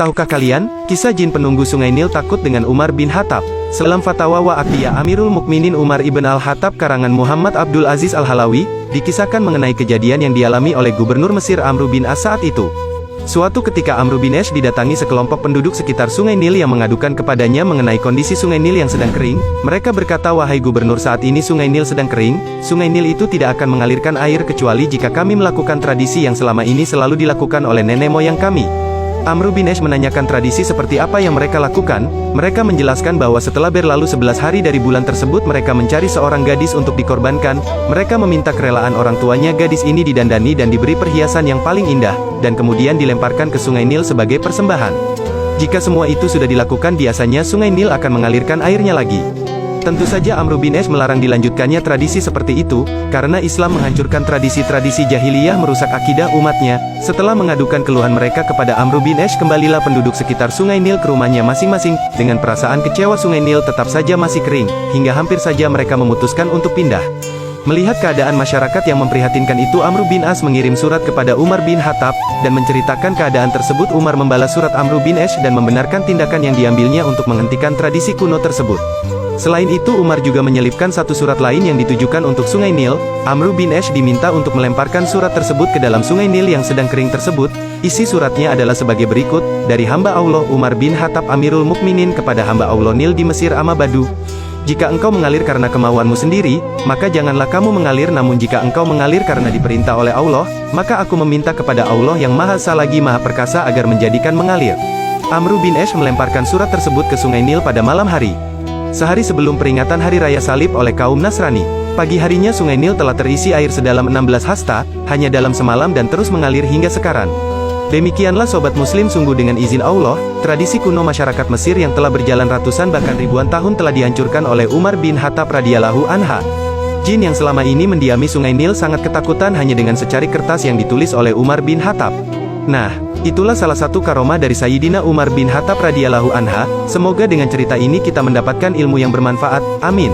Tahukah kalian, kisah jin penunggu Sungai Nil takut dengan Umar bin Khattab? Dalam Fatawa wa Aqdiyah Amirul Mukminin Umar ibn al-Khattab karangan Muhammad Abdul Aziz al-Halawi, dikisahkan mengenai kejadian yang dialami oleh Gubernur Mesir Amr bin As saat itu. Suatu ketika Amr bin As didatangi sekelompok penduduk sekitar Sungai Nil yang mengadukan kepadanya mengenai kondisi Sungai Nil yang sedang kering. Mereka berkata, "Wahai Gubernur, saat ini Sungai Nil sedang kering. Sungai Nil itu tidak akan mengalirkan air kecuali jika kami melakukan tradisi yang selama ini selalu dilakukan oleh nenek moyang kami." Amr bin As menanyakan tradisi seperti apa yang mereka lakukan. Mereka menjelaskan bahwa setelah berlalu 11 hari dari bulan tersebut mereka mencari seorang gadis untuk dikorbankan. Mereka meminta kerelaan orang tuanya gadis ini didandani dan diberi perhiasan yang paling indah, dan kemudian dilemparkan ke Sungai Nil sebagai persembahan. Jika semua itu sudah dilakukan, biasanya Sungai Nil akan mengalirkan airnya lagi. Tentu saja Amr bin As melarang dilanjutkannya tradisi seperti itu, karena Islam menghancurkan tradisi-tradisi jahiliyah merusak akidah umatnya. Setelah mengadukan keluhan mereka kepada Amr bin As, kembalilah penduduk sekitar Sungai Nil ke rumahnya masing-masing. Dengan perasaan kecewa, Sungai Nil tetap saja masih kering, hingga hampir saja mereka memutuskan untuk pindah. Melihat keadaan masyarakat yang memprihatinkan itu, Amr bin As mengirim surat kepada Umar bin Khattab, dan menceritakan keadaan tersebut. Umar membalas surat Amr bin As dan membenarkan tindakan yang diambilnya untuk menghentikan tradisi kuno tersebut. Selain itu, Umar juga menyelipkan satu surat lain yang ditujukan untuk Sungai Nil. Amr bin As diminta untuk melemparkan surat tersebut ke dalam Sungai Nil yang sedang kering tersebut. Isi suratnya adalah sebagai berikut, "Dari hamba Allah Umar bin Khattab Amirul Mukminin kepada hamba Allah Nil di Mesir Amabadu. Jika engkau mengalir karena kemauanmu sendiri, maka janganlah kamu mengalir, namun jika engkau mengalir karena diperintah oleh Allah, maka aku meminta kepada Allah yang Maha Esa lagi Maha Perkasa agar menjadikan mengalir." Amr bin As melemparkan surat tersebut ke Sungai Nil pada malam hari. Sehari sebelum peringatan Hari Raya Salib oleh kaum Nasrani, pagi harinya Sungai Nil telah terisi air sedalam 16 hasta, hanya dalam semalam, dan terus mengalir hingga sekarang. Demikianlah Sobat Muslim, sungguh dengan izin Allah, tradisi kuno masyarakat Mesir yang telah berjalan ratusan bahkan ribuan tahun telah dihancurkan oleh Umar bin Khattab radhiyallahu anha. Jin yang selama ini mendiami Sungai Nil sangat ketakutan hanya dengan secari kertas yang ditulis oleh Umar bin Khattab. Nah, itulah salah satu karomah dari Sayyidina Umar bin Khattab radhiyallahu anha. Semoga dengan cerita ini kita mendapatkan ilmu yang bermanfaat. Amin.